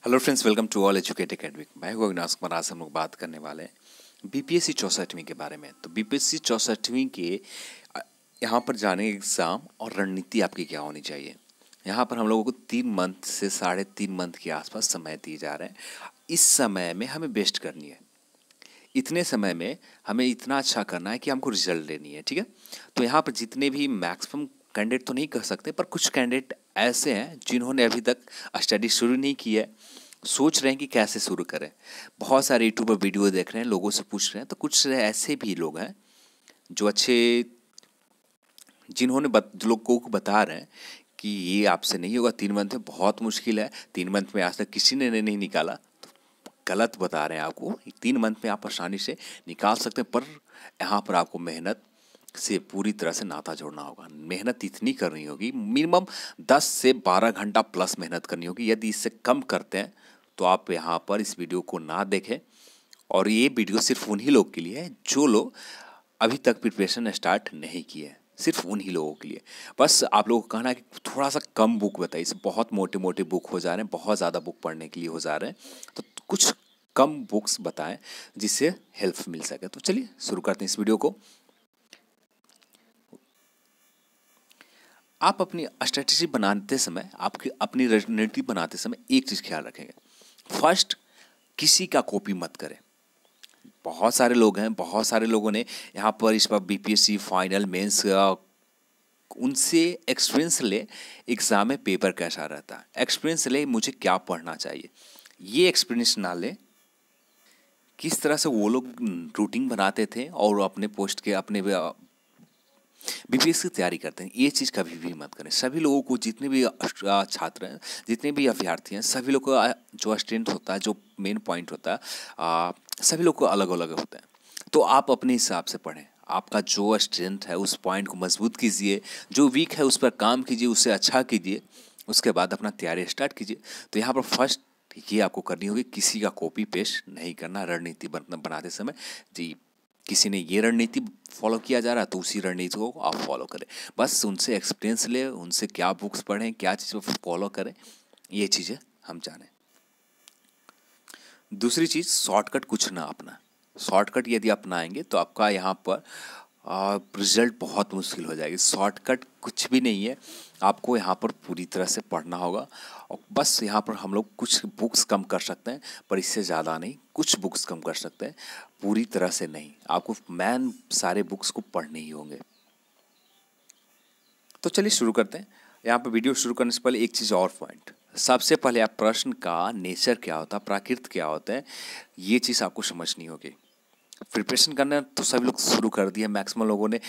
Hello friends, welcome to all educate academy. मैं हूं अविनाश कुमार। आज हम लोग बात करने वाले हैं बीपीएससी 64वीं के बारे में। तो बीपीएससी 64वीं के यहाँ पर जाने के एग्ज़ाम और रणनीति आपकी क्या होनी चाहिए। यहाँ पर हम लोगों को 3 मंथ से 3.5 मंथ के आसपास समय दिए जा रहे हैं। इस समय में हमें बेस्ट करनी है। इतने समय में हमें इतना अच्छा करना है कि हमको रिजल्ट लेनी है, ठीक है। तो यहाँ पर जितने भी मैक्सिमम कैंडिडेट तो नहीं कर सकते, पर कुछ कैंडिडेट ऐसे हैं जिन्होंने अभी तक स्टडी शुरू नहीं की है, सोच रहे हैं कि कैसे शुरू करें। बहुत सारे यूट्यूब पर वीडियो देख रहे हैं, लोगों से पूछ रहे हैं। तो कुछ ऐसे भी लोग हैं जो जिन्होंने लोगों को बता रहे हैं कि ये आपसे नहीं होगा, 3 मंथ में बहुत मुश्किल है, 3 मंथ में आज तक किसी ने नहीं निकाला। गलत बता रहे हैं आपको। 3 मंथ में आप आसानी से निकाल सकते हैं, पर यहाँ पर आपको मेहनत से पूरी तरह से नाता जोड़ना होगा। मेहनत इतनी करनी होगी, मिनिमम 10 से 12 घंटा प्लस मेहनत करनी होगी। यदि इससे कम करते हैं तो आप यहाँ पर इस वीडियो को ना देखें। और ये वीडियो सिर्फ उन्हीं लोग के लिए है जो लोग अभी तक प्रिपरेशन स्टार्ट नहीं किए हैं, सिर्फ उन्हीं लोगों के लिए। बस आप लोगों को कहना है कि थोड़ा सा कम बुक बताइए। इसे बहुत मोटे मोटे बुक हो जा रहे हैं, बहुत ज़्यादा बुक पढ़ने के लिए हो जा रहे हैं। तो कुछ कम बुक्स बताएं जिससे हेल्प मिल सके। तो चलिए शुरू करते हैं इस वीडियो को। आप अपनी स्ट्रेटजी बनाते समय, आपकी अपनी रणनीति बनाते समय एक चीज़ ख्याल रखेंगे। फर्स्ट, किसी का कॉपी मत करें। बहुत सारे लोग हैं, बहुत सारे लोगों ने यहाँ पर इस बार बीपीएससी फाइनल मेंस उनसे एक्सपीरियंस ले, एग्ज़ाम में पेपर कैसा रहता है, एक्सपीरियंस ले मुझे क्या पढ़ना चाहिए। ये एक्सपीरियंस ना ले किस तरह से वो लोग रूटीन बनाते थे और अपने पोस्ट के अपने बीपीएससी की तैयारी करते हैं, ये चीज़ कभी भी मत करें। सभी लोगों को, जितने भी छात्र हैं, जितने भी अभ्यर्थी हैं, सभी लोग को जो स्ट्रेंथ होता है, जो मेन पॉइंट होता है, सभी लोग को अलग अलग होता है। तो आप अपने हिसाब से पढ़ें। आपका जो स्ट्रेंथ है उस पॉइंट को मजबूत कीजिए, जो वीक है उस पर काम कीजिए, उससे अच्छा कीजिए, उसके बाद अपना तैयारी स्टार्ट कीजिए। तो यहाँ पर फर्स्ट ये आपको करनी होगी, किसी का कॉपी पेस्ट नहीं करना रणनीति बनाते समय। जी, किसी ने ये रणनीति फॉलो किया जा रहा है तो उसी रणनीति को आप फॉलो करें। बस उनसे एक्सपीरियंस ले, उनसे क्या बुक्स पढ़ें, क्या चीज़ फॉलो करें, ये चीज़ें हम जानें। दूसरी चीज़, शॉर्टकट कुछ ना अपना। शॉर्टकट यदि अपनाएंगे तो आपका यहाँ पर रिजल्ट बहुत मुश्किल हो जाएगी। शॉर्टकट कुछ भी नहीं है, आपको यहाँ पर पूरी तरह से पढ़ना होगा। और बस यहाँ पर हम लोग कुछ बुक्स कम कर सकते हैं, पर इससे ज़्यादा नहीं। कुछ बुक्स कम कर सकते हैं, पूरी तरह से नहीं। आपको मैन सारे बुक्स को पढ़ने ही होंगे। तो चलिए शुरू करते हैं। यहाँ पर वीडियो शुरू करने से पहले एक चीज़ और पॉइंट, सबसे पहले आप प्रश्न का नेचर क्या होता है, प्रकृति क्या होता है, ये चीज़ आपको समझनी होगी। प्रिपरेशन करना तो सभी लोग शुरू कर दिया, मैक्सिमम लोगों ने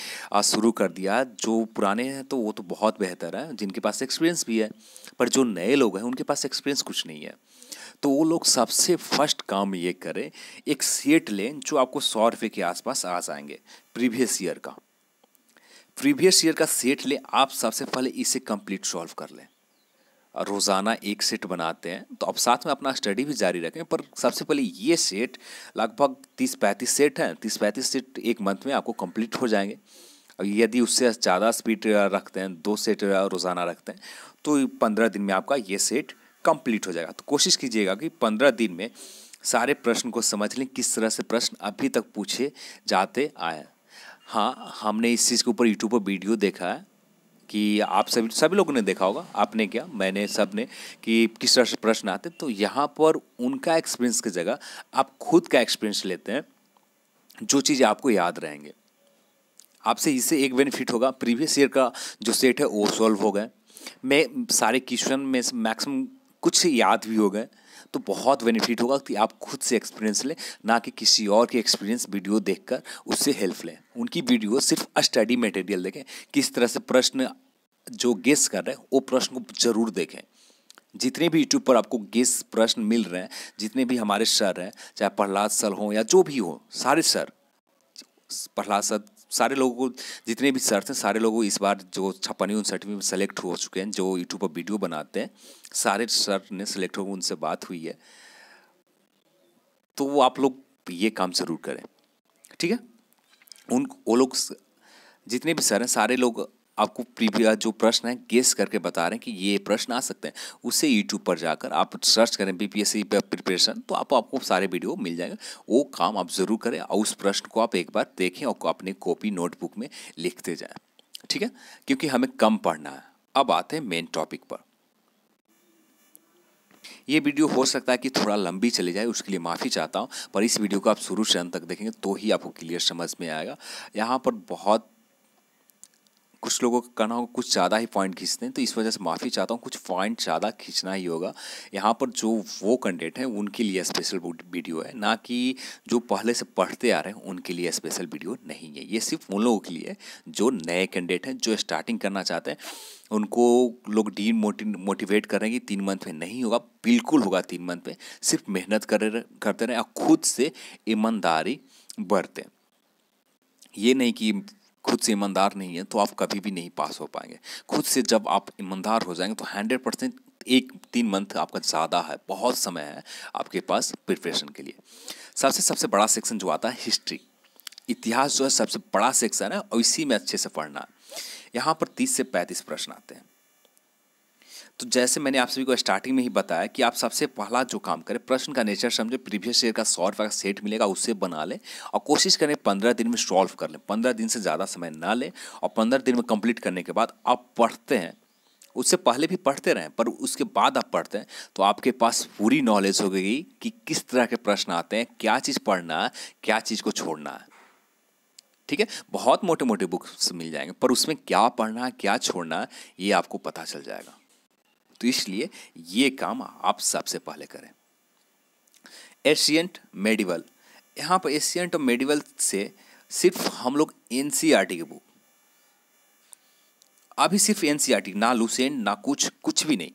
शुरू कर दिया। जो पुराने हैं तो वो तो बहुत बेहतर है, जिनके पास एक्सपीरियंस भी है। पर जो नए लोग हैं उनके पास एक्सपीरियंस कुछ नहीं है। तो वो लोग सबसे फर्स्ट काम ये करें, एक सेट लें जो आपको 100 रुपये के आसपास आ जाएंगे। प्रीवियस ईयर का सेट लें आप। सबसे पहले इसे कंप्लीट सॉल्व कर लें। रोज़ाना एक सेट बनाते हैं तो अब साथ में अपना स्टडी भी जारी रखें, पर सबसे पहले ये सेट लगभग 30-35 सेट हैं। 30-35 सेट एक मंथ में आपको कंप्लीट हो जाएंगे। और यदि उससे ज़्यादा स्पीड रखते हैं, 2 सेट रोज़ाना रखते हैं, तो 15 दिन में आपका ये सेट कंप्लीट हो जाएगा। तो कोशिश कीजिएगा कि 15 दिन में सारे प्रश्न को समझ लें, किस तरह से प्रश्न अभी तक पूछे जाते आए। हाँ, हमने इस चीज़ के ऊपर यूट्यूब पर वीडियो देखा है कि आप सभी लोगों ने देखा होगा, आपने क्या, मैंने, सब ने, कि किस तरह से प्रश्न आते। तो यहाँ पर उनका एक्सपीरियंस की जगह आप खुद का एक्सपीरियंस लेते हैं, जो चीज़ आपको याद रहेंगे। आपसे इससे एक बेनिफिट होगा, प्रीवियस ईयर का जो सेट है वो सॉल्व हो गए। मैं सारे क्वेश्चन में से मैक्सिमम कुछ याद भी हो गए। तो बहुत बेनिफिट होगा कि आप खुद से एक्सपीरियंस लें, ना कि किसी और के एक्सपीरियंस वीडियो देखकर उससे हेल्प लें। उनकी वीडियो सिर्फ स्टडी मटेरियल देखें, किस तरह से प्रश्न जो गेस कर रहे हैं वो प्रश्न को ज़रूर देखें। जितने भी यूट्यूब पर आपको गेस प्रश्न मिल रहे हैं, जितने भी हमारे सर हैं, चाहे प्रहलाद सर हों या जो भी हो, सारे सर, प्रहलाद सर, सारे लोगों को, जितने भी सर थे, सारे लोगों इस बार जो 56-59 में सेलेक्ट हो चुके हैं, जो यूट्यूब पर वीडियो बनाते हैं, सारे सर ने सेलेक्ट हो, उनसे बात हुई है। तो वो आप लोग ये काम ज़रूर करें, ठीक है। वो लोग जितने भी सर हैं, सारे लोग आपको प्रीवियस जो प्रश्न है गेस करके बता रहे हैं कि ये प्रश्न आ सकते हैं, उससे यूट्यूब पर जाकर आप सर्च करें बीपीएससी प्रिपरेशन, तो आपको सारे वीडियो मिल जाएंगे। वो काम आप ज़रूर करें और उस प्रश्न को आप एक बार देखें और अपने कॉपी नोटबुक में लिखते जाएं, ठीक है, क्योंकि हमें कम पढ़ना है। अब आते हैं मेन टॉपिक पर। ये वीडियो हो सकता है कि थोड़ा लंबी चली जाए, उसके लिए माफ़ी चाहता हूँ, पर इस वीडियो को आप शुरू से अंत तक देखेंगे तो ही आपको क्लियर समझ में आएगा। यहाँ पर बहुत कुछ लोगों का कहना होगा कुछ ज़्यादा ही पॉइंट खींचते हैं, तो इस वजह से माफ़ी चाहता हूँ, कुछ पॉइंट ज़्यादा खींचना ही होगा। यहाँ पर जो वो कैंडिडेट हैं उनके लिए स्पेशल वीडियो है, ना कि जो पहले से पढ़ते आ रहे हैं उनके लिए स्पेशल वीडियो नहीं है। ये सिर्फ उन लोगों के लिए जो नए कैंडिडेट हैं, जो स्टार्टिंग करना चाहते हैं। उनको लोग मोटिवेट कर रहे हैं कि 3 मंथ में नहीं होगा, बिल्कुल होगा 3 मंथ में। सिर्फ मेहनत करते रहें और खुद से ईमानदारी बरतें। ये नहीं कि खुद से ईमानदार नहीं है तो आप कभी भी नहीं पास हो पाएंगे। खुद से जब आप ईमानदार हो जाएंगे तो 100% 3 मंथ आपका ज़्यादा है, बहुत समय है आपके पास प्रिपरेशन के लिए। सबसे बड़ा सेक्शन जो आता है हिस्ट्री, इतिहास जो है सबसे बड़ा सेक्शन है और इसी में अच्छे से पढ़ना है। यहाँ पर 30 से 35 प्रश्न आते हैं। तो जैसे मैंने आप सभी को स्टार्टिंग में ही बताया कि आप सबसे पहला जो काम करें, प्रश्न का नेचर समझे, प्रीवियस ईयर का 100 रुपये का सेट मिलेगा उससे बना लें और कोशिश करें 15 दिन में सॉल्व कर लें। 15 दिन से ज़्यादा समय ना लें और 15 दिन में कंप्लीट करने के बाद आप पढ़ते हैं। उससे पहले भी पढ़ते रहें, पर उसके बाद आप पढ़ते हैं तो आपके पास पूरी नॉलेज हो गई कि किस तरह के प्रश्न आते हैं, क्या चीज़ पढ़ना है, क्या चीज़ को छोड़ना है, ठीक है। बहुत मोटे मोटे बुक्स मिल जाएंगे, पर उसमें क्या पढ़ना है, क्या छोड़ना है, ये आपको पता चल जाएगा। तो इसलिए ये काम आप सबसे पहले करें। एशियंट मेडिवल, यहाँ पर एशियंट और मेडिवल से सिर्फ हम लोग एनसीईआरटी की बुक, अभी सिर्फ एनसीईआरटी, ना लुसेंट ना कुछ भी नहीं।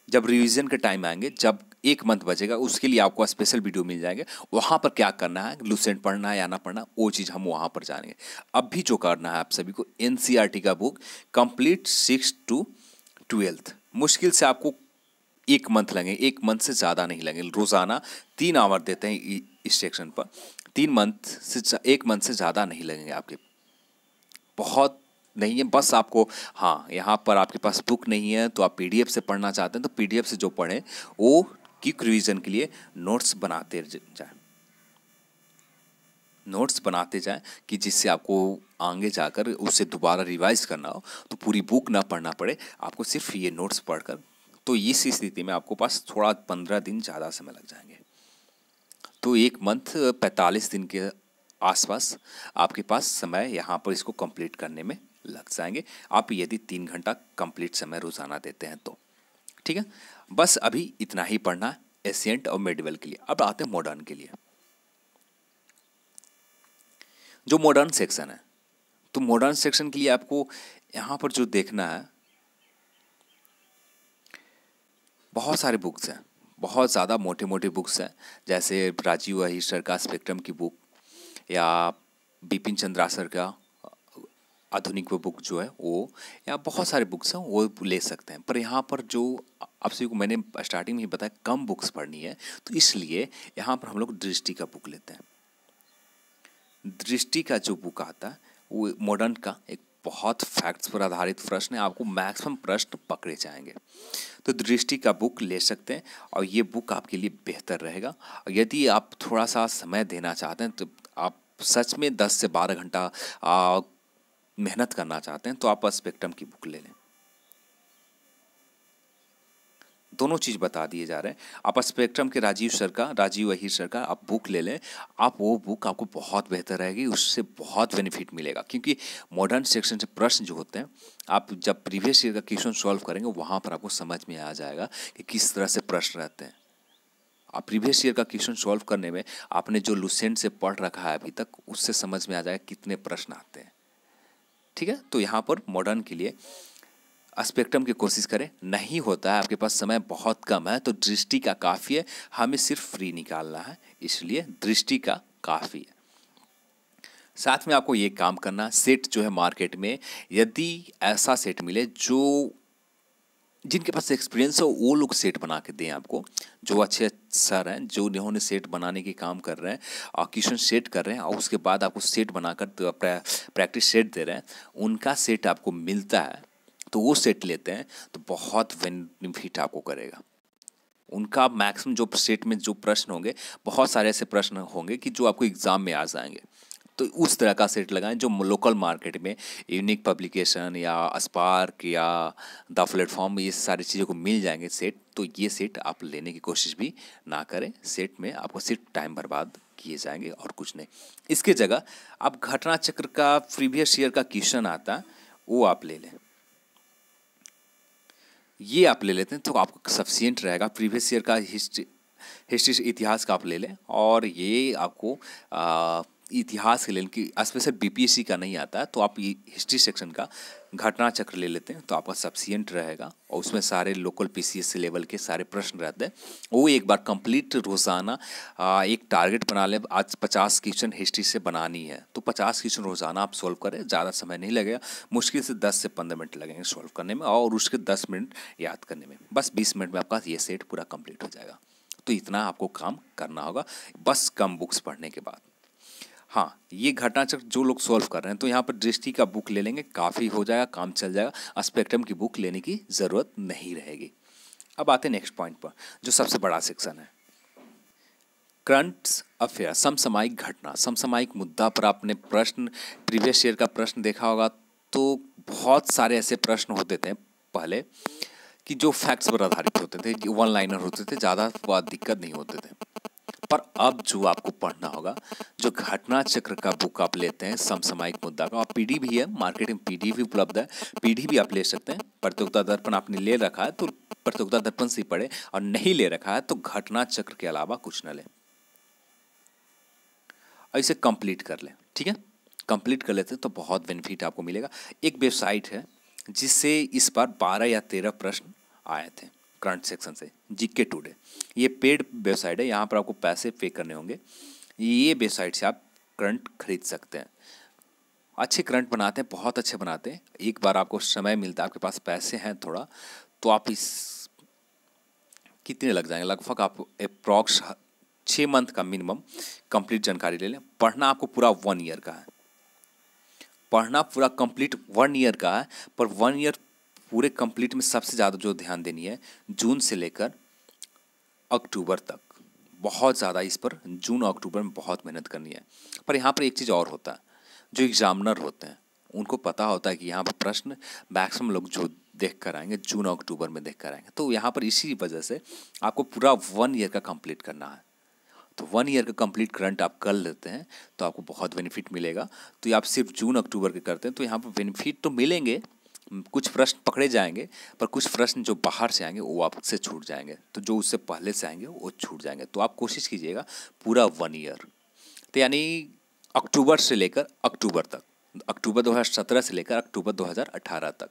जब रिवीजन के टाइम आएंगे, जब 1 मंथ बचेगा, उसके लिए आपको स्पेशल वीडियो मिल जाएंगे। वहाँ पर क्या करना है, लुसेंट पढ़ना है या ना पढ़ना, वो चीज़ हम वहाँ पर जानेंगे। अब भी जो करना है आप सभी को, एनसीईआरटी का बुक कंप्लीट 6 to 12, मुश्किल से आपको 1 मंथ लगेंगे, 1 मंथ से ज़्यादा नहीं लगेंगे। रोज़ाना 3 आवर देते हैं इस सेक्शन पर, 1 मंथ से ज़्यादा नहीं लगेंगे आपके, बहुत नहीं है। बस आपको, हाँ, यहाँ पर आपके पास बुक नहीं है तो आप पीडीएफ से पढ़ना चाहते हैं तो पीडीएफ से जो पढ़ें वो क्विक रिवीजन के लिए नोट्स बनाते जाएं कि जिससे आपको आगे जाकर उससे दोबारा रिवाइज करना हो तो पूरी बुक ना पढ़ना पड़े, आपको सिर्फ ये नोट्स पढ़कर। तो इस स्थिति में आपको पास थोड़ा 15 दिन ज़्यादा समय लग जाएंगे, तो 1 मंथ 45 दिन के आसपास आपके पास समय यहाँ पर इसको कंप्लीट करने में लग जाएंगे, आप यदि 3 घंटा कंप्लीट समय रोज़ाना देते हैं तो, ठीक है। बस अभी इतना ही पढ़ना है एशियंट और मेडिवल के लिए। अब आते हैं मॉडर्न के लिए। जो मॉडर्न सेक्शन है, तो मॉडर्न सेक्शन के लिए आपको यहाँ पर जो देखना है, बहुत सारे बुक्स हैं, बहुत ज़्यादा मोटे मोटे बुक्स हैं, जैसे राजीव अहीर सर का स्पेक्ट्रम की बुक या बिपिन चंद्रा सर का आधुनिक वो बुक जो है वो, या बहुत सारे बुक्स हैं वो ले सकते हैं। पर यहाँ पर जो आप सभी को मैंने स्टार्टिंग में ही बताया कम बुक्स पढ़नी है, तो इसलिए यहाँ पर हम लोग दृष्टि का बुक लेते हैं। दृष्टि का जो बुक आता है वो मॉडर्न का एक बहुत फैक्ट्स पर आधारित प्रश्न है, आपको मैक्सिमम प्रश्न पकड़े जाएंगे, तो दृष्टि का बुक ले सकते हैं और ये बुक आपके लिए बेहतर रहेगा। और यदि आप थोड़ा सा समय देना चाहते हैं तो आप सच में 10 से 12 घंटा मेहनत करना चाहते हैं तो आप स्पेक्ट्रम की बुक ले लें। दोनों चीज़ बता दिए जा रहे हैं। आप स्पेक्ट्रम के राजीव अहीर सर का आप बुक ले लें, आप वो बुक आपको बहुत बेहतर रहेगी, उससे बहुत बेनिफिट मिलेगा। क्योंकि मॉडर्न सेक्शन से प्रश्न जो होते हैं, आप जब प्रीवियस ईयर का क्वेश्चन सॉल्व करेंगे वहाँ पर आपको समझ में आ जाएगा कि किस तरह से प्रश्न रहते हैं। आप प्रीवियस ईयर का क्वेश्चन सॉल्व करने में आपने जो लुसेंट से पढ़ रखा है अभी तक, उससे समझ में आ जाएगा कितने प्रश्न आते हैं, ठीक है। तो यहाँ पर मॉडर्न के लिए स्पेक्ट्रम की कोशिश करें, नहीं होता है, आपके पास समय बहुत कम है तो दृष्टि का काफ़ी है, हमें सिर्फ फ्री निकालना है, इसलिए दृष्टि का काफ़ी है। साथ में आपको ये काम करना, सेट जो है मार्केट में यदि ऐसा सेट मिले जो जिनके पास एक्सपीरियंस है वो लोग सेट बना के दें आपको, जो अच्छे सर हैं, जो इन्होंने सेट बनाने के काम कर रहे हैं और क्वेश्चन सेट कर रहे हैं और उसके बाद आपको सेट बनाकर प्रैक्टिस सेट दे रहे हैं, उनका सेट आपको मिलता है तो वो सेट लेते हैं तो बहुत बेनिफिट आपको करेगा। उनका मैक्सिमम जो सेट में जो प्रश्न होंगे, बहुत सारे ऐसे प्रश्न होंगे कि जो आपको एग्ज़ाम में आ जाएंगे, तो उस तरह का सेट लगाएं जो लोकल मार्केट में यूनिक पब्लिकेशन या स्पार्क या द प्लेटफॉर्म, ये सारी चीज़ों को मिल जाएंगे सेट। तो ये सेट आप लेने की कोशिश भी ना करें, सेट में आपको सिर्फ टाइम बर्बाद किए जाएंगे और कुछ नहीं। इसके जगह आप घटना चक्र का प्रीवियस ईयर का क्वेश्चन आता वो आप ले लें, ये आप ले लेते हैं तो आपको सफिशिएंट रहेगा। प्रीवियस ईयर का हिस्ट्री इतिहास का आप ले लें, और ये आपको इतिहास के लिए कि स्पेशल बीपीएससी का नहीं आता है तो आप ये हिस्ट्री सेक्शन का घटना चक्र ले लेते हैं तो आपका सफिशिएंट रहेगा। और उसमें सारे लोकल पीसीएस लेवल के सारे प्रश्न रहते हैं, वो एक बार कंप्लीट रोज़ाना एक टारगेट बना लें। आज 50 क्वेश्चन हिस्ट्री से बनानी है तो 50 क्वेश्चन रोज़ाना आप सॉल्व करें, ज़्यादा समय नहीं लगेगा, मुश्किल से 10 से 15 मिनट लगेंगे सॉल्व करने में और उसके 10 मिनट याद करने में। बस 20 मिनट में आपका ये सेट पूरा कंप्लीट हो जाएगा। तो इतना आपको काम करना होगा बस कम बुक्स पढ़ने के बाद। हाँ, ये घटना चक्र जो लोग सॉल्व कर रहे हैं तो यहाँ पर दृष्टि का बुक ले लेंगे, काफ़ी हो जाएगा, काम चल जाएगा, स्पेक्ट्रम की बुक लेने की ज़रूरत नहीं रहेगी। अब आते हैं नेक्स्ट पॉइंट पर, जो सबसे बड़ा सेक्शन है, करंट अफेयर, समसामयिक घटना। समसामयिक मुद्दा पर आपने प्रश्न प्रीवियस ईयर का प्रश्न देखा होगा तो बहुत सारे ऐसे प्रश्न होते थे पहले कि जो फैक्ट्स पर आधारित होते थे, वन लाइनर होते थे, ज़्यादा दिक्कत नहीं होते थे। पर अब जो आपको पढ़ना होगा, जो घटना चक्र का बुक आप लेते हैं समसामयिक मुद्दा का, और पीडी भी है, मार्केट में पीडी भी उपलब्ध है, पीडी भी आप ले सकते हैं। प्रतियोगिता दर्पण आपने ले रखा है तो प्रतियोगिता दर्पण से ही पढ़े, और नहीं ले रखा है तो घटना चक्र के अलावा कुछ न लें, और इसे कंप्लीट कर लें। ठीक है, कंप्लीट कर लेते हैं तो बहुत बेनिफिट आपको मिलेगा। एक वेबसाइट है जिससे इस बार 12 या 13 प्रश्न आए थे करंट सेक्शन से, जीके टुडे। ये पेड वेबसाइट है, यहाँ पर आपको पैसे पे करने होंगे। ये वेबसाइट से आप करंट खरीद सकते हैं, अच्छे करंट बनाते हैं, बहुत अच्छे बनाते हैं। एक बार आपको समय मिलता है, आपके पास पैसे हैं थोड़ा, तो आप इस कितने लग जाएंगे, लगभग आप अप्रॉक्स 6 मंथ का मिनिमम कंप्लीट जानकारी ले लें। पढ़ना आपको पूरा 1 ईयर का है, पढ़ना पूरा कंप्लीट 1 ईयर का है, पर 1 ईयर पूरे कंप्लीट में सबसे ज़्यादा जो ध्यान देनी है जून से लेकर अक्टूबर तक, बहुत ज़्यादा इस पर जून और अक्टूबर में बहुत मेहनत करनी है। पर यहाँ पर एक चीज़ और होता है, जो एग्जामिनर होते हैं उनको पता होता है कि यहाँ पर प्रश्न मैक्सिमम लोग जो देख कर आएंगे जून और अक्टूबर में देख कर आएंगे, तो यहाँ पर इसी वजह से आपको पूरा 1 ईयर का कंप्लीट करना है। तो 1 ईयर का कंप्लीट करंट आप कर लेते हैं तो आपको बहुत बेनिफिट मिलेगा। तो ये आप सिर्फ जून अक्टूबर के करते हैं तो यहाँ पर बेनिफिट तो मिलेंगे, कुछ प्रश्न पकड़े जाएंगे, पर कुछ प्रश्न जो बाहर से आएंगे वो आपसे छूट जाएंगे, तो जो उससे पहले से आएंगे वो छूट जाएंगे। तो आप कोशिश कीजिएगा पूरा 1 ईयर, तो यानी अक्टूबर से लेकर अक्टूबर तक, अक्टूबर 2017 से लेकर अक्टूबर 2018 तक।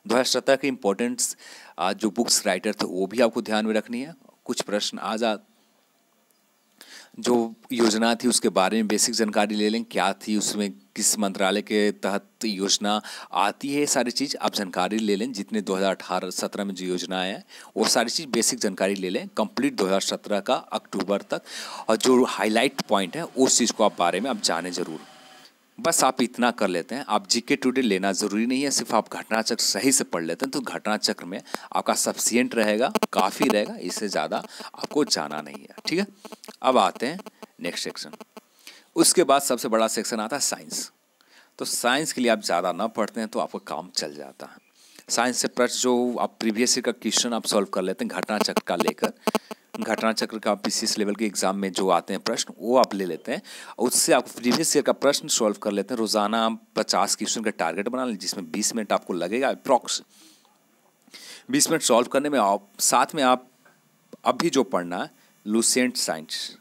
2017 के इम्पोर्टेंट्स जो बुक्स राइटर थे वो भी आपको ध्यान में रखनी है। कुछ प्रश्न जो योजना थी उसके बारे में बेसिक जानकारी ले लें, क्या थी उसमें, किस मंत्रालय के तहत योजना आती है, सारी चीज़ आप जानकारी ले लें। जितने 2018-17 में जो योजनाएं हैं वो सारी चीज़ बेसिक जानकारी ले लें कंप्लीट 2017 का अक्टूबर तक, और जो हाईलाइट पॉइंट है उस चीज़ को आप बारे में आप जाने ज़रूर। बस आप इतना कर लेते हैं, आप जीके टुडे लेना ज़रूरी नहीं है, सिर्फ आप घटना चक्र सही से पढ़ लेते हैं तो घटना चक्र में आपका सफिशिएंट रहेगा, काफ़ी रहेगा, इससे ज़्यादा आपको जाना नहीं है। ठीक है, अब आते हैं नेक्स्ट सेक्शन। उसके बाद सबसे बड़ा सेक्शन आता है साइंस। तो साइंस के लिए आप ज़्यादा ना पढ़ते हैं तो आपका काम चल जाता है। साइंस से प्रश्न जो आप प्रीवियस ईयर का क्वेश्चन आप सॉल्व कर लेते हैं घटना चक्र का लेकर, घटना चक्र का पीसीएस लेवल के एग्जाम में जो आते हैं प्रश्न वो आप ले लेते हैं, उससे आप प्रीवियस ईयर का प्रश्न सॉल्व कर लेते हैं। रोज़ाना आप 50 क्वेश्चन का टारगेट बना लें, जिसमें 20 मिनट आपको लगेगा अप्रॉक्स 20 मिनट सॉल्व करने में। आप साथ में आप अभी जो पढ़ना है लुसेंट साइंस,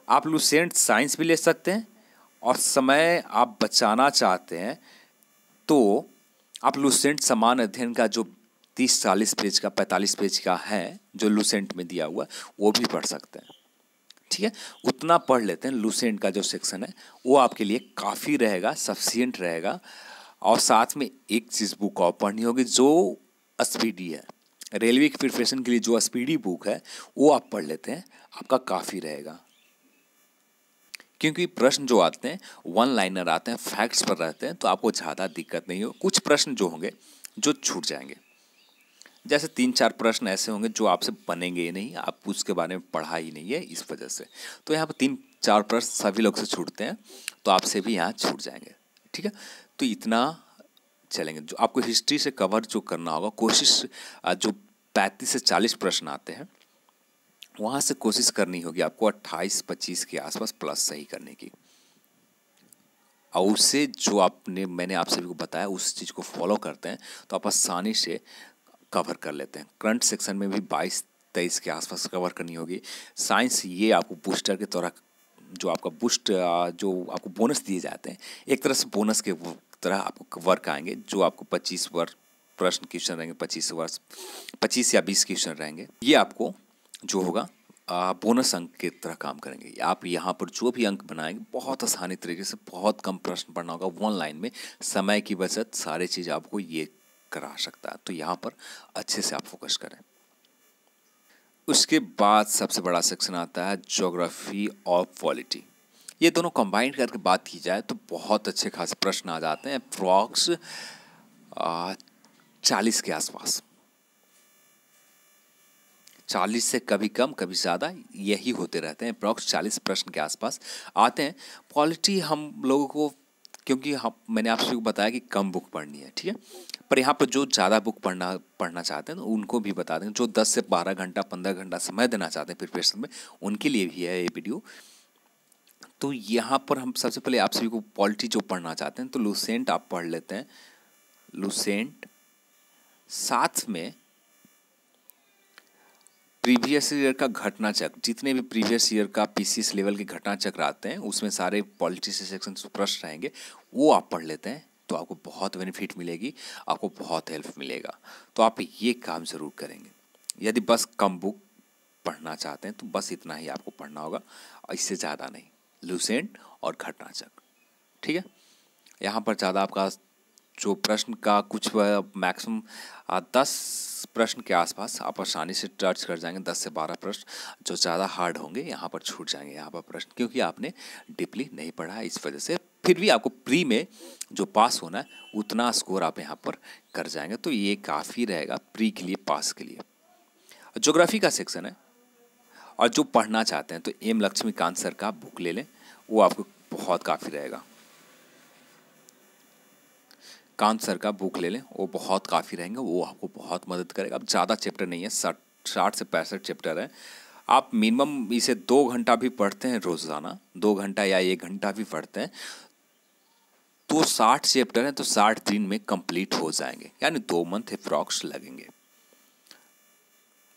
आप लुसेंट साइंस भी ले सकते हैं, और समय आप बचाना चाहते हैं तो आप लुसेंट समान अध्ययन का जो 30-40 पेज का 45 पेज का है जो लुसेंट में दिया हुआ वो भी पढ़ सकते हैं। ठीक है, उतना पढ़ लेते हैं। लुसेंट का जो सेक्शन है वो आपके लिए काफ़ी रहेगा, सफिशिएंट रहेगा। और साथ में एक चीज़ बुक और पढ़नी होगी जो स्पीडी है। रेलवे की प्रिपरेशन के लिए जो स्पीडी बुक है वो आप पढ़ लेते हैं, आपका काफ़ी रहेगा। क्योंकि प्रश्न जो आते हैं वन लाइनर आते हैं, फैक्ट्स पर रहते हैं, तो आपको ज़्यादा दिक्कत नहीं हो। कुछ प्रश्न जो होंगे जो छूट जाएंगे, जैसे 3-4 प्रश्न ऐसे होंगे जो आपसे बनेंगे ही नहीं, आप उसके बारे में पढ़ा ही नहीं है इस वजह से। तो यहाँ पर 3-4 प्रश्न सभी लोग से छूटते हैं, तो आपसे भी यहाँ छूट जाएंगे। ठीक है, तो इतना चलेंगे। जो आपको हिस्ट्री से कवर जो करना होगा, कोशिश जो 35 से 40 प्रश्न आते हैं वहाँ से कोशिश करनी होगी आपको 28-25 के आसपास प्लस सही करने की। और उससे जो मैंने आप सभी को बताया उस चीज़ को फॉलो करते हैं तो आप आसानी से कवर कर लेते हैं। करंट सेक्शन में भी 22-23 के आसपास कवर करनी होगी। साइंस ये आपको बूस्टर के तरह जो आपका जो आपको बोनस दिए जाते हैं, एक तरह से बोनस के तरह आपको वर्क आएंगे, जो आपको 25 वर्ष प्रश्न क्वेश्चन रहेंगे, 25 या 20 क्वेश्चन रहेंगे। ये आपको जो होगा बोनस अंक की तरह काम करेंगे। आप यहाँ पर जो भी अंक बनाएंगे बहुत आसानी तरीके से, बहुत कम प्रश्न पढ़ना होगा, वन लाइन में, समय की बचत, सारी चीज़ आपको ये करा सकता है। तो यहाँ पर अच्छे से आप फोकस करें। उसके बाद सबसे बड़ा सेक्शन आता है ज्योग्राफी और पॉलिटी। ये दोनों कंबाइंड करके बात की जाए तो बहुत अच्छे खासे प्रश्न आ जाते हैं, अप्रॉक्स 40 के आसपास। 40 से कभी कम कभी ज़्यादा यही होते रहते हैं, अप्रॉक्स 40 प्रश्न के आसपास आते हैं। पॉलिटी हम लोगों को, क्योंकि मैंने आपसे बताया कि कम बुक पढ़नी है, ठीक है, पर यहाँ पर जो ज़्यादा बुक पढ़ना चाहते हैं उनको भी बता दें। जो 10 से 12 घंटा 15 घंटा समय देना चाहते हैं प्रिपरेशन में, उनके लिए भी है ये वीडियो। तो यहाँ पर हम सबसे पहले आप सभी को पॉलिटी जो पढ़ना चाहते हैं तो लुसेंट आप पढ़ लेते हैं। लुसेंट, साथ में प्रीवियस ईयर का घटना चक्र, जितने भी प्रीवियस ईयर का पीसीएस लेवल के घटना चक्र आते हैं उसमें सारे पॉलिटी से सेक्शन प्रश्न रहेंगे, वो आप पढ़ लेते हैं तो आपको बहुत बेनिफिट मिलेगी, आपको बहुत हेल्प मिलेगा। तो आप ये काम ज़रूर करेंगे। यदि बस कम बुक पढ़ना चाहते हैं तो बस इतना ही आपको पढ़ना होगा, इससे ज़्यादा नहीं। लुसेंट और घटना चक्र, ठीक है। यहाँ पर ज़्यादा आपका जो प्रश्न का कुछ मैक्सिमम 10 प्रश्न के आसपास आप आसानी से टच कर जाएंगे। 10 से 12 प्रश्न जो ज़्यादा हार्ड होंगे यहाँ पर छूट जाएंगे यहाँ पर प्रश्न, क्योंकि आपने डीपली नहीं पढ़ा है इस वजह से। फिर भी आपको प्री में जो पास होना है उतना स्कोर आप यहाँ पर कर जाएंगे, तो ये काफ़ी रहेगा प्री के लिए, पास के लिए। ज्योग्राफी का सेक्शन है, और जो पढ़ना चाहते हैं तो एम लक्ष्मीकांत सर का बुक ले लें, वो आपको बहुत काफ़ी रहेगा। कांत सर का बुक ले लें, वो बहुत काफ़ी रहेंगे, वो आपको बहुत मदद करेगा। अब ज़्यादा चैप्टर नहीं है, 60 से 65 चैप्टर है। आप मिनिमम इसे 2 घंटा भी पढ़ते हैं रोज़ाना, 2 घंटा या 1 घंटा भी पढ़ते हैं तो 60 चैप्टर हैं तो 60 दिन में कंप्लीट हो जाएंगे, यानी 2 मंथ अप्रॉक्स लगेंगे।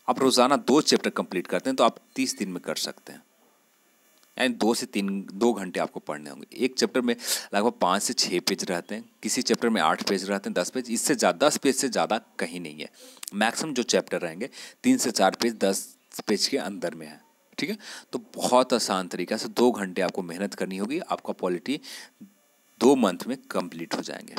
आप रोज़ाना 2 चैप्टर कंप्लीट करते हैं तो आप 30 दिन में कर सकते हैं, यानी 2 घंटे आपको पढ़ने होंगे। एक चैप्टर में लगभग 5 से 6 पेज रहते हैं, किसी चैप्टर में 8 पेज रहते हैं, 10 पेज, इससे ज़्यादा 10 पेज से ज़्यादा कहीं नहीं है। मैक्सिमम जो चैप्टर रहेंगे 3 से 4 पेज 10 पेज के अंदर में है, ठीक है। तो बहुत आसान तरीका से 2 घंटे आपको मेहनत करनी होगी, आपका पॉलिटी 2 मंथ में कंप्लीट हो जाएंगे।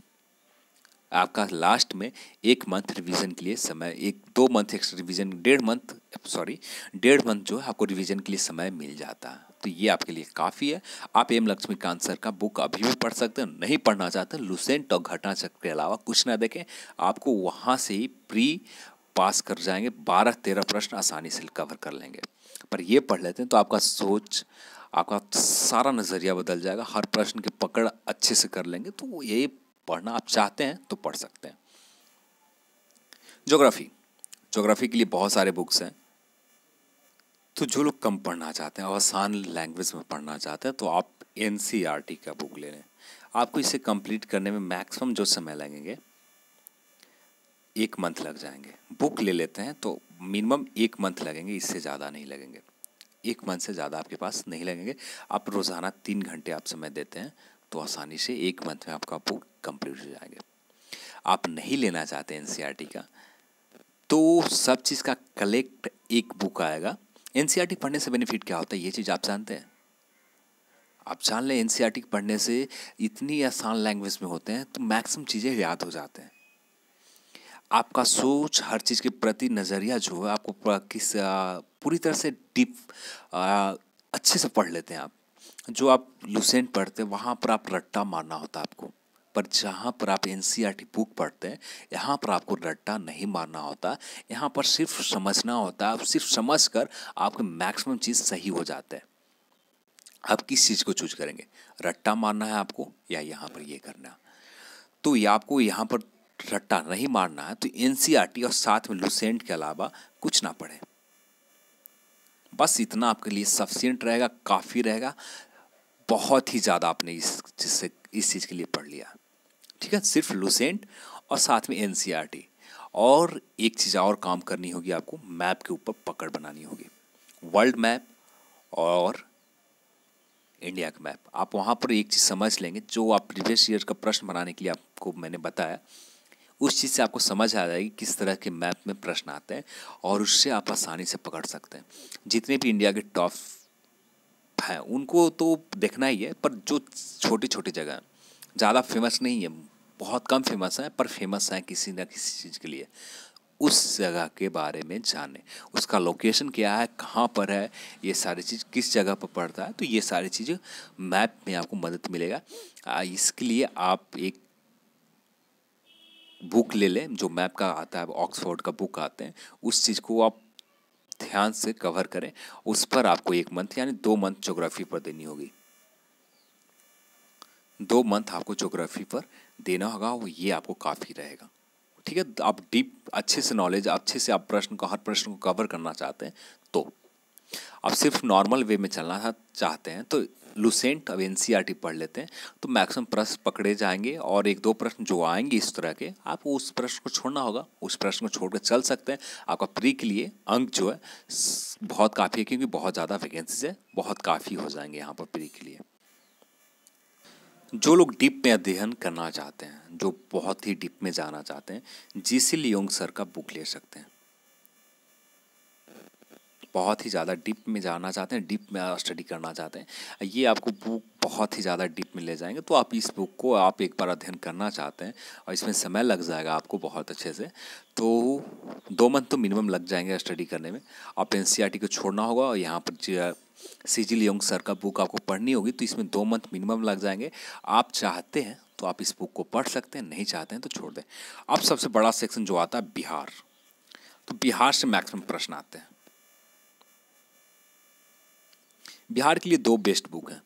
आपका लास्ट में 1 मंथ रिवीजन के लिए समय, 1-2 मंथ एक्स्ट्रा रिवीजन, 1.5 मंथ जो है आपको रिवीजन के लिए समय मिल जाता है। तो ये आपके लिए काफ़ी है। आप एम लक्ष्मीकांत सर का बुक अभी भी पढ़ सकते हैं। नहीं पढ़ना चाहते लुसेंट और घटना चक्र के अलावा कुछ ना देखें, आपको वहाँ से ही प्री पास कर जाएंगे। 12-13 प्रश्न आसानी से कवर कर लेंगे। पर ये पढ़ लेते हैं तो आपका सोच, आपका सारा नज़रिया बदल जाएगा, हर प्रश्न की पकड़ अच्छे से कर लेंगे। तो ये पढ़ना आप चाहते हैं तो पढ़ सकते हैं। ज्योग्राफी के लिए बहुत सारे बुक्स हैं, तो जो लोग कम पढ़ना चाहते हैं और आसान लैंग्वेज में पढ़ना चाहते हैं तो आप एनसीईआरटी का बुक ले लें। आपको इसे कंप्लीट करने में मैक्सिमम जो समय लगेंगे 1 मंथ लग जाएंगे। बुक ले लेते हैं तो मिनिमम 1 मंथ लगेंगे, इससे ज़्यादा नहीं लगेंगे। 1 मंथ से ज़्यादा आपके पास नहीं लगेंगे। आप रोज़ाना 3 घंटे आप समय देते हैं तो आसानी से 1 मंथ में आपका बुक कंप्लीट हो जाएंगे। आप नहीं लेना चाहते एनसीईआरटी का तो सब चीज़ का कलेक्ट एक बुक आएगा। एनसीईआरटी पढ़ने से बेनिफिट क्या होता है ये चीज़ आप जानते हैं? आप जान लें एनसीईआरटी पढ़ने से इतनी आसान लैंग्वेज में होते हैं तो मैक्सिमम चीज़ें याद हो जाते हैं। आपका सोच, हर चीज़ के प्रति नज़रिया जो है आपको पूरी तरह से डीप अच्छे से पढ़ लेते हैं आप। जो आप लुसेंट पढ़ते हैं वहाँ पर आप रट्टा मारना होता है आपको, पर जहाँ पर आप एनसीईआरटी बुक पढ़ते हैं यहाँ पर आपको रट्टा नहीं मारना होता। यहाँ पर सिर्फ समझना होता है। आप सिर्फ समझ कर आपके मैक्सिमम चीज़ सही हो जाता है। आप किस चीज़ को चूज करेंगे, रट्टा मारना है आपको या यहाँ पर ये करना है? तो ये आपको यहाँ पर रट्टा नहीं मारना है तो एनसीईआरटी और साथ में लुसेंट के अलावा कुछ ना पढ़े। बस इतना आपके लिए सफिशिएंट रहेगा, काफ़ी रहेगा। बहुत ही ज़्यादा आपने इस चीज़ के लिए पढ़ लिया। ठीक है, सिर्फ लुसेंट और साथ में एनसीईआरटी। और एक चीज़ और काम करनी होगी आपको, मैप के ऊपर पकड़ बनानी होगी। वर्ल्ड मैप और इंडिया का मैप। आप वहाँ पर एक चीज़ समझ लेंगे, जो आप प्रीवियस ईयर का प्रश्न बनाने के लिए आपको मैंने बताया, उस चीज़ से आपको समझ आ जाएगी किस तरह के मैप में प्रश्न आते हैं और उससे आप आसानी से पकड़ सकते हैं। जितने भी इंडिया के टॉप हैं उनको तो देखना ही है, पर जो छोटी छोटी जगह ज़्यादा फेमस नहीं है, बहुत कम फेमस है, पर फेमस है किसी न किसी चीज़ के लिए, उस जगह के बारे में जाने, उसका लोकेशन क्या है, कहाँ पर है, ये सारी चीज़ किस जगह पर पड़ता है, तो ये सारी चीज़ें मैप में आपको मदद मिलेगा। इसके लिए आप एक बुक ले लें जो मैप का आता है, ऑक्सफोर्ड का बुक आते हैं, उस चीज़ को आप ध्यान से कवर करें। उस पर आपको 1 मंथ यानी 2 मंथ ज्योग्राफी पर देनी होगी। 2 मंथ आपको ज्योग्राफी पर देना होगा, वो ये आपको काफ़ी रहेगा। ठीक है, आप डीप अच्छे से नॉलेज, अच्छे से आप हर प्रश्न को कवर करना चाहते हैं, तो आप सिर्फ नॉर्मल वे में चलना चाहते हैं तो लुसेंट अब एनसीईआरटी पढ़ लेते हैं, तो मैक्सिमम प्रश्न पकड़े जाएंगे। और 1-2 प्रश्न जो आएंगे इस तरह के, आपको उस प्रश्न को छोड़ना होगा, उस प्रश्न को छोड़कर चल सकते हैं। आपका प्री के लिए अंक जो है बहुत काफ़ी है, क्योंकि बहुत ज़्यादा वैकेंसीज है, बहुत काफ़ी हो जाएंगे यहाँ पर प्री के लिए। जो लोग डीप में अध्ययन करना चाहते हैं, जो बहुत ही डीप में जाना चाहते हैं, जीसी लियोंग सर का बुक ले सकते हैं। बहुत ही ज़्यादा डीप में जाना चाहते हैं, डीप में स्टडी करना चाहते हैं, ये आपको बुक बहुत ही ज़्यादा डीप में ले जाएंगे। तो आप इस बुक को आप एक बार अध्ययन करना चाहते हैं और इसमें समय लग जाएगा आपको बहुत अच्छे से, तो 2 मंथ तो मिनिमम लग जाएंगे स्टडी करने में। आप एनसीईआरटी को छोड़ना होगा और यहाँ पर सीजी लियोंग सर का बुक आपको पढ़नी होगी, तो इसमें 2 मंथ मिनिमम लग जाएंगे। आप चाहते हैं तो आप इस बुक को पढ़ सकते हैं, नहीं चाहते हैं तो छोड़ दें। अब सबसे बड़ा सेक्शन जो आता है बिहार, तो बिहार से मैक्सिमम प्रश्न आते हैं। बिहार के लिए 2 बेस्ट बुक हैं।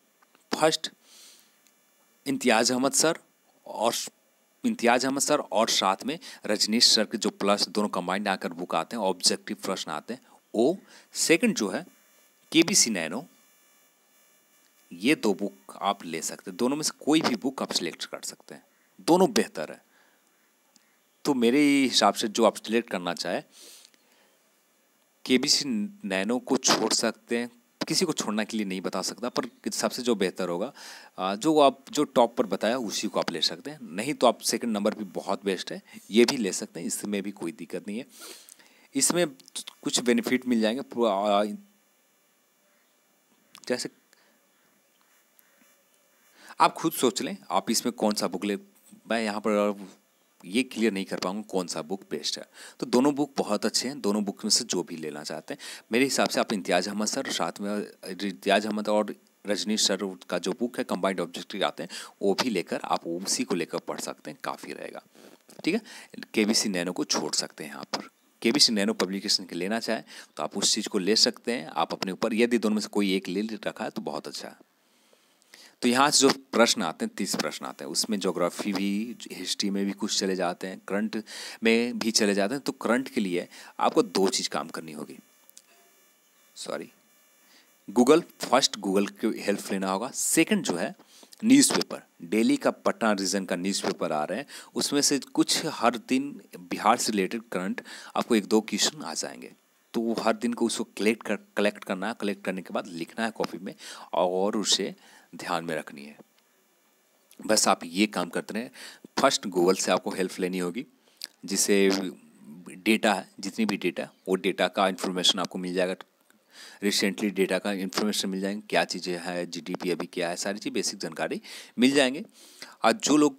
फर्स्ट इम्तियाज़ अहमद सर और साथ में रजनीश सर के जो प्लस दोनों कंबाइंड आकर बुक आते हैं, ऑब्जेक्टिव प्रश्न आते हैं वो। सेकंड जो है केबीसी नैनो, ये 2 बुक आप ले सकते हैं। दोनों में से कोई भी बुक आप सिलेक्ट कर सकते हैं, दोनों बेहतर है। तो मेरे हिसाब से जो आप सिलेक्ट करना चाहे, केबीसी नैनो को छोड़ सकते हैं, किसी को छोड़ने के लिए नहीं बता सकता, पर सबसे जो बेहतर होगा, जो टॉप पर बताया उसी को आप ले सकते हैं। नहीं तो आप सेकंड नंबर भी बहुत बेस्ट है, ये भी ले सकते हैं, इसमें भी कोई दिक्कत नहीं है। इसमें कुछ बेनिफिट मिल जाएंगे, जैसे आप खुद सोच लें आप इसमें कौन सा बुक ले। मैं यहाँ पर ये क्लियर नहीं कर पाऊंगा कौन सा बुक बेस्ट है। तो दोनों बुक बहुत अच्छे हैं, दोनों बुक में से जो भी लेना चाहते हैं, मेरे हिसाब से आप इम्तियाज़ अहमद सर, साथ में इम्तियाज़ अहमद और रजनीश सर का जो बुक है कंबाइंड ऑब्जेक्टिव आते हैं, वो भी लेकर आप उसी को लेकर पढ़ सकते हैं, काफ़ी रहेगा। ठीक है, केबीसी नैनो को छोड़ सकते हैं यहाँ पर। केबीसी नैनो पब्लिकेशन के लेना चाहें तो आप उस चीज़ को ले सकते हैं, आप अपने ऊपर, यदि दोनों में से कोई एक ले रखा है तो बहुत अच्छा है। तो यहाँ से जो प्रश्न आते हैं 30 प्रश्न आते हैं, उसमें ज्योग्राफी भी, हिस्ट्री में भी कुछ चले जाते हैं, करंट में भी चले जाते हैं। तो करंट के लिए आपको 2 चीज़ काम करनी होगी। फर्स्ट गूगल की हेल्प लेना होगा। सेकंड जो है न्यूज़पेपर, डेली का पटना रीजन का न्यूज़पेपर आ रहे हैं, उसमें से कुछ हर दिन बिहार से रिलेटेड करंट आपको 1-2 क्वेश्चन आ जाएंगे। तो वो हर दिन को उसको कलेक्ट करना है, कलेक्ट करने के बाद लिखना है कॉपी में और उसे ध्यान में रखनी है। बस आप ये काम करते रहें। फर्स्ट गूगल से आपको हेल्प लेनी होगी, जिससे डेटा है, जितनी भी डेटा है वो डेटा का इन्फॉर्मेशन आपको मिल जाएगा। रिसेंटली डेटा का इन्फॉर्मेशन मिल जाएंगे, क्या चीज़ें हैं, जीडीपी अभी क्या है, सारी चीज़ बेसिक जानकारी मिल जाएंगे। और जो लोग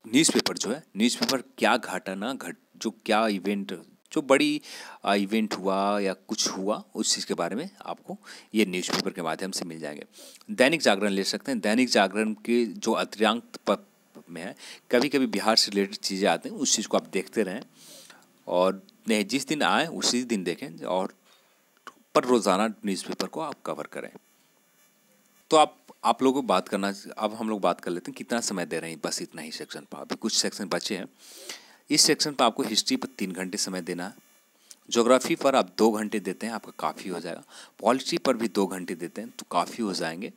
न्यूज़पेपर क्या घटना जो क्या इवेंट, जो बड़ी इवेंट हुआ या कुछ हुआ उस चीज़ के बारे में आपको ये न्यूज़पेपर के माध्यम से मिल जाएंगे। दैनिक जागरण ले सकते हैं। दैनिक जागरण के जो अतिरिक्त पद में है, कभी कभी बिहार से रिलेटेड चीज़ें आते हैं, उस चीज़ को आप देखते रहें और नहीं जिस दिन आए उसी दिन देखें, और पर रोज़ाना न्यूज़पेपर को आप कवर करें। तो आप लोगों को बात करना, अब हम लोग बात कर लेते हैं कितना समय दे रहे हैं बस इतना ही सेक्शन पर। अभी कुछ सेक्शन बचे हैं। इस सेक्शन पर आपको हिस्ट्री पर 3 घंटे समय देना है। ज्योग्राफी पर आप 2 घंटे देते हैं, आपका काफ़ी हो जाएगा। पॉलिटी पर भी 2 घंटे देते हैं तो काफ़ी हो जाएंगे,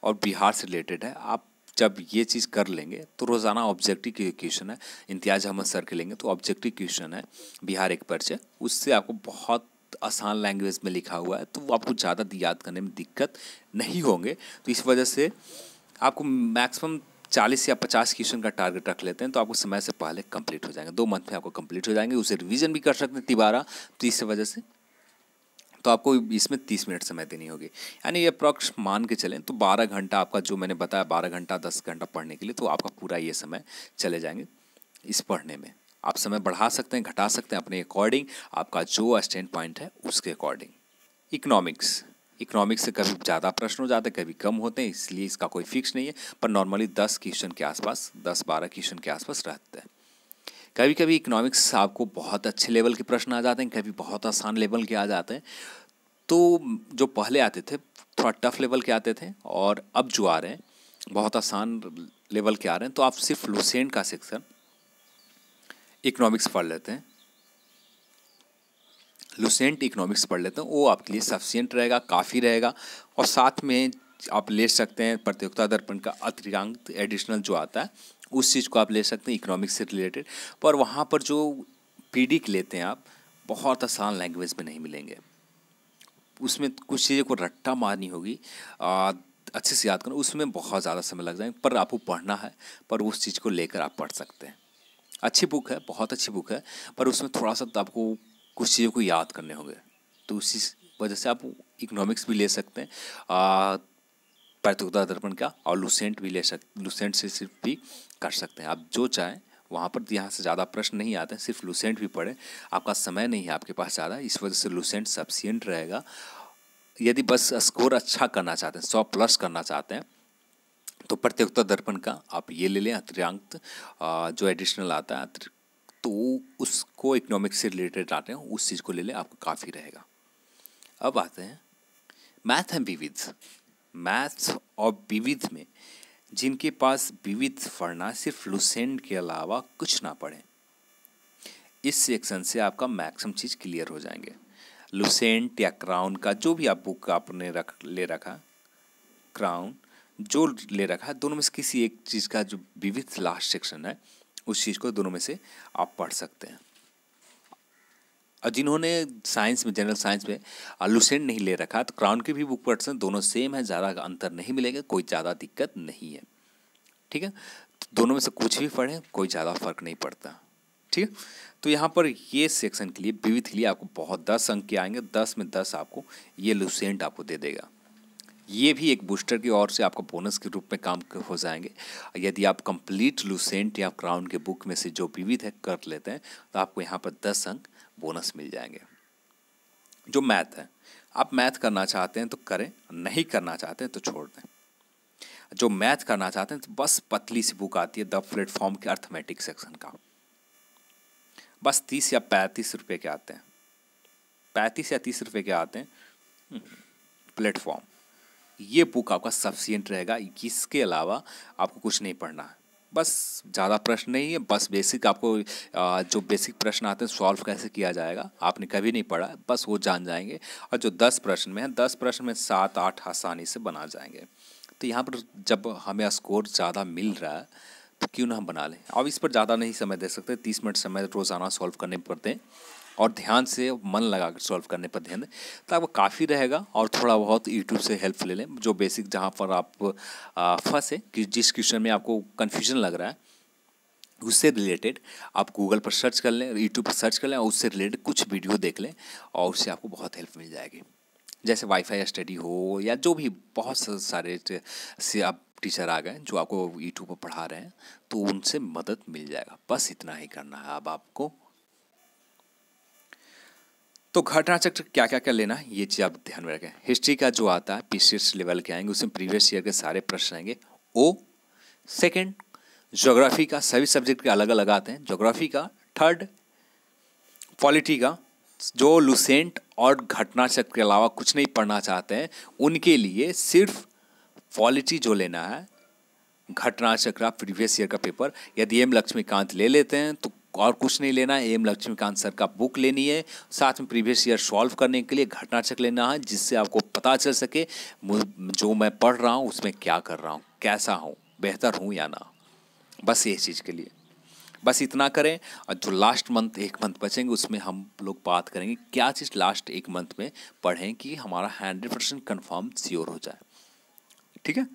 और बिहार से रिलेटेड है। आप जब ये चीज़ कर लेंगे तो रोज़ाना ऑब्जेक्टिव क्वेश्चन है, इम्तियाज़ अहमद सर के लेंगे तो ऑब्जेक्टिव क्वेश्चन है बिहार एक परिचय, उससे आपको बहुत आसान लैंग्वेज में लिखा हुआ है, तो वो आपको ज़्यादा याद करने में दिक्कत नहीं होंगे। तो इस वजह से आपको मैक्सिमम 40 या 50 क्वेश्चन का टारगेट रख लेते हैं, तो आपको समय से पहले कंप्लीट हो जाएंगे। 2 मंथ में आपको कंप्लीट हो जाएंगे। उसे रिवीजन भी कर सकते हैं तिबारा, तो इस वजह से तो आपको इसमें 30 मिनट समय देनी होगी। यानी ये अप्रॉक्स मान के चलें तो 12 घंटा आपका, जो मैंने बताया 12 घंटा 10 घंटा पढ़ने के लिए, तो आपका पूरा ये समय चले जाएंगे इस पढ़ने में। आप समय बढ़ा सकते हैं, घटा सकते हैं अपने अकॉर्डिंग, आपका जो स्टैंड पॉइंट है उसके अकॉर्डिंग। इकोनॉमिक्स से कभी ज़्यादा प्रश्न हो जाते हैं, कभी कम होते हैं, इसलिए इसका कोई फिक्स नहीं है, पर नॉर्मली 10 क्वेश्चन के आसपास, 10-12 क्वेश्चन के आसपास रहते हैं। कभी कभी इकोनॉमिक्स आपको बहुत अच्छे लेवल के प्रश्न आ जाते हैं, कभी बहुत आसान लेवल के आ जाते हैं। तो जो पहले आते थे थोड़ा टफ लेवल के आते थे, और अब जो आ रहे हैं बहुत आसान लेवल के आ रहे हैं। तो आप सिर्फ लुसेंट का सेक्शन इकोनॉमिक्स पढ़ लेते हैं, लुसेंट इकोनॉमिक्स पढ़ लेते हैं, वो आपके लिए सफिशिएंट रहेगा, काफ़ी रहेगा। और साथ में आप ले सकते हैं प्रतियोगिता दर्पण का अतिरिक्त एडिशनल जो आता है, उस चीज़ को आप ले सकते हैं इकोनॉमिक्स से रिलेटेड। पर वहाँ पर जो पीडी लेते हैं आप, बहुत आसान लैंग्वेज में नहीं मिलेंगे। उसमें कुछ चीज़ों को रट्टा मारनी होगी, अच्छे से याद करना, उसमें बहुत ज़्यादा समय लग जाएगा। पर आपको पढ़ना है, पर उस चीज़ को लेकर आप पढ़ सकते हैं। अच्छी बुक है, बहुत अच्छी बुक है, पर उसमें थोड़ा सा आपको कुछ चीज़ों को याद करने होंगे। तो उसी वजह से आप इकोनॉमिक्स भी ले सकते हैं, प्रतियोगिता दर्पण का, और लुसेंट भी ले सकते, लुसेंट से सिर्फ भी कर सकते हैं। आप जो चाहें वहाँ पर, यहाँ से ज़्यादा प्रश्न नहीं आते हैं, सिर्फ लुसेंट भी पढ़ें। आपका समय नहीं है आपके पास ज़्यादा, इस वजह से लुसेंट सफिशिएंट रहेगा। यदि बस स्कोर अच्छा करना चाहते हैं, 100+ करना चाहते हैं, तो प्रतियोगिता दर्पण का आप ये ले लें अतिरिक्त, जो एडिशनल आता है, तो उसको इकोनॉमिक्स से रिलेटेड आते हैं, उस चीज़ को ले लें, आपको काफ़ी रहेगा। अब आते हैं मैथ एंड विविध। मैथ्स और विविध में जिनके पास विविध पढ़ना, सिर्फ लुसेंट के अलावा कुछ ना पढ़ें, इस सेक्शन से आपका मैक्सिमम चीज़ क्लियर हो जाएंगे। लुसेंट या क्राउन का जो भी आप बुक आपने ले रखा, क्राउन जो ले रखा है, दोनों में से किसी एक चीज़ का जो विविध लास्ट सेक्शन है, उस चीज़ को दोनों में से आप पढ़ सकते हैं। और जिन्होंने साइंस में, जनरल साइंस में लुसेंट नहीं ले रखा, तो क्राउन की भी बुक पढ़ सकते हैं, दोनों सेम है, ज़्यादा अंतर नहीं मिलेगा, कोई ज़्यादा दिक्कत नहीं है। ठीक है, तो दोनों में से कुछ भी पढ़ें, कोई ज़्यादा फर्क नहीं पड़ता। ठीक है, तो यहाँ पर ये सेक्शन के लिए, विविध के लिए आपको बहुत 10 अंक के आएंगे, 10 में 10 आपको ये लुसेंट आपको दे देगा। ये भी एक बूस्टर की ओर से आपको बोनस के रूप में काम हो जाएंगे। यदि आप कंप्लीट लुसेंट या क्राउन के बुक में से जो विविध है कर लेते हैं, तो आपको यहाँ पर 10 अंक बोनस मिल जाएंगे। जो मैथ है, आप मैथ करना चाहते हैं तो करें, नहीं करना चाहते हैं तो छोड़ दें। जो मैथ करना चाहते हैं तो बस पतली सी बुक आती है द प्लेटफॉर्म के अर्थमेटिक सेक्शन का, बस 30 या 35 रुपये के आते हैं, 35 या 30 रुपये के आते हैं प्लेटफॉर्म। ये बुक आपका सफिशिएंट रहेगा, इसके अलावा आपको कुछ नहीं पढ़ना है। बस ज़्यादा प्रश्न नहीं है, बस बेसिक आपको जो बेसिक प्रश्न आते हैं सॉल्व कैसे किया जाएगा, आपने कभी नहीं पढ़ा, बस वो जान जाएंगे। और जो 10 प्रश्न में है, 10 प्रश्न में 7-8 आसानी से बना जाएंगे। तो यहाँ पर जब हमें स्कोर ज़्यादा मिल रहा है तो क्यों ना हम बना लें। अब इस पर ज़्यादा नहीं समय दे सकते, 30 मिनट समय रोज़ाना सॉल्व करने पड़ते हैं, और ध्यान से मन लगा कर सॉल्व करने पर ध्यान दें, तो आपको काफ़ी रहेगा। और थोड़ा बहुत यूट्यूब से हेल्प ले लें, जो बेसिक जहाँ पर आप फंसे, कि जिस क्वेश्चन में आपको कन्फ्यूजन लग रहा है, उससे रिलेटेड आप गूगल पर सर्च कर लें, यूट्यूब पर सर्च कर लें, और उससे रिलेटेड कुछ वीडियो देख लें, और उससे आपको बहुत हेल्प मिल जाएगी। जैसे वाईफाई स्टडी हो या जो भी बहुत सारे से अब टीचर आ गए जो आपको यूट्यूब पर पढ़ा रहे हैं, तो उनसे मदद मिल जाएगा। बस इतना ही करना है अब आपको। तो घटना चक्र क्या क्या क्या लेना है ये चीज़ आप ध्यान में रखें। हिस्ट्री का जो आता है पीसीएस लेवल के आएंगे, उसमें प्रीवियस ईयर के सारे प्रश्न आएंगे। ओ सेकंड, ज्योग्राफी का सभी सब्जेक्ट के अलग अलग आते हैं, ज्योग्राफी का। थर्ड, पॉलिटी का। जो लुसेंट और घटना चक्र के अलावा कुछ नहीं पढ़ना चाहते हैं उनके लिए सिर्फ पॉलिटी जो लेना है, घटना चक्र प्रीवियस ईयर का पेपर। यदि एम लक्ष्मीकांत ले लेते हैं तो और कुछ नहीं लेना है, एम लक्ष्मीकांत सर का बुक लेनी है, साथ में प्रीवियस ईयर सॉल्व करने के लिए घटना चक्र लेना है, जिससे आपको पता चल सके जो मैं पढ़ रहा हूँ उसमें क्या कर रहा हूँ, कैसा हूँ, बेहतर हूँ या ना। बस ये चीज़ के लिए बस इतना करें। और जो लास्ट मंथ एक मंथ बचेंगे उसमें हम लोग बात करेंगे क्या चीज़ लास्ट एक मंथ में पढ़ें कि हमारा 100% कन्फर्म श्योर हो जाए। ठीक है,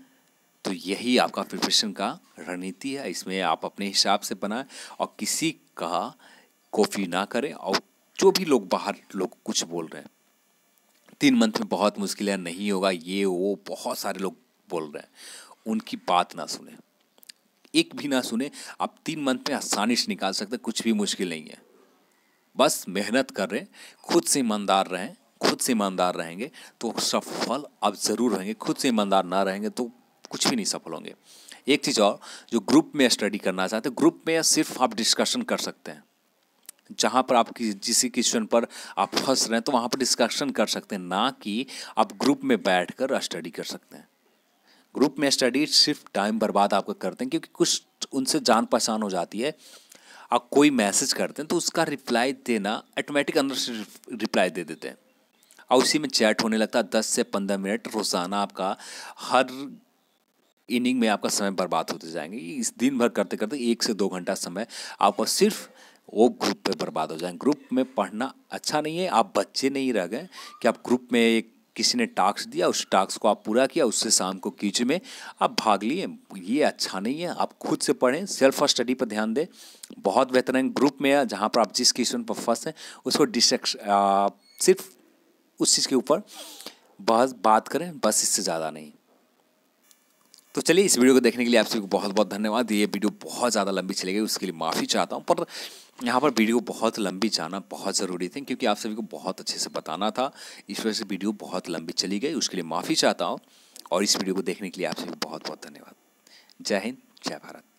तो यही आपका प्रिपरेशन का रणनीति है। इसमें आप अपने हिसाब से बनाएं और किसी का कॉपी ना करें। और जो भी लोग बाहर लोग कुछ बोल रहे हैं 3 मंथ में बहुत मुश्किल है, नहीं होगा, ये वो बहुत सारे लोग बोल रहे हैं, उनकी बात ना सुने, एक भी ना सुने। आप 3 मंथ में आसानी से निकाल सकते, कुछ भी मुश्किल नहीं है। बस मेहनत कर रहे, खुद से ईमानदार रहें, खुद से ईमानदार रहेंगे तो सफल आप ज़रूर रहेंगे। खुद से ईमानदार ना रहेंगे तो कुछ भी नहीं सफल होंगे। एक चीज़ और, जो ग्रुप में स्टडी करना चाहते हैं, ग्रुप में सिर्फ आप डिस्कशन कर सकते हैं। जहाँ पर आप जिस क्वेश्चन पर आप फंस रहे हैं तो वहाँ पर डिस्कशन कर सकते हैं, ना कि आप ग्रुप में बैठकर स्टडी कर सकते हैं। ग्रुप में स्टडी सिर्फ टाइम बर्बाद आपको करते हैं, क्योंकि कुछ उनसे जान पहचान हो जाती है। आप कोई मैसेज करते हैं तो उसका रिप्लाई देना ऑटोमेटिक अंदर से रिप्लाई दे देते हैं और उसी में चैट होने लगता है। 10 से 15 मिनट रोज़ाना आपका हर इनिंग में आपका समय बर्बाद होते जाएंगे। इस दिन भर करते करते 1 से 2 घंटा समय आपको सिर्फ वो ग्रुप पे बर्बाद हो जाएंगे। ग्रुप में पढ़ना अच्छा नहीं है। आप बच्चे नहीं रह गए कि आप ग्रुप में एक किसी ने टास्क दिया, उस टास्क को आप पूरा किया, उससे शाम को क्विज में आप भाग लिए, ये अच्छा नहीं है। आप खुद से पढ़ें, सेल्फ स्टडी पर ध्यान दें, बहुत बेहतरीन ग्रुप में है जहाँ पर आप जिस क्वेश्चन पर फंसे उसको सिर्फ उस चीज़ के ऊपर बस बात करें, बस इससे ज़्यादा नहीं। तो चलिए, इस वीडियो को देखने के लिए आप सभी को बहुत बहुत धन्यवाद। ये वीडियो बहुत ज़्यादा लंबी चली गई, उसके लिए माफ़ी चाहता हूँ, पर यहाँ पर वीडियो बहुत लंबी जाना बहुत ज़रूरी थी क्योंकि आप सभी को बहुत अच्छे से बताना था। इस वजह से वीडियो बहुत लंबी चली गई, उसके लिए माफ़ी चाहता हूँ। और इस वीडियो को देखने के लिए आप सभी को बहुत बहुत धन्यवाद। जय हिंद, जय भारत।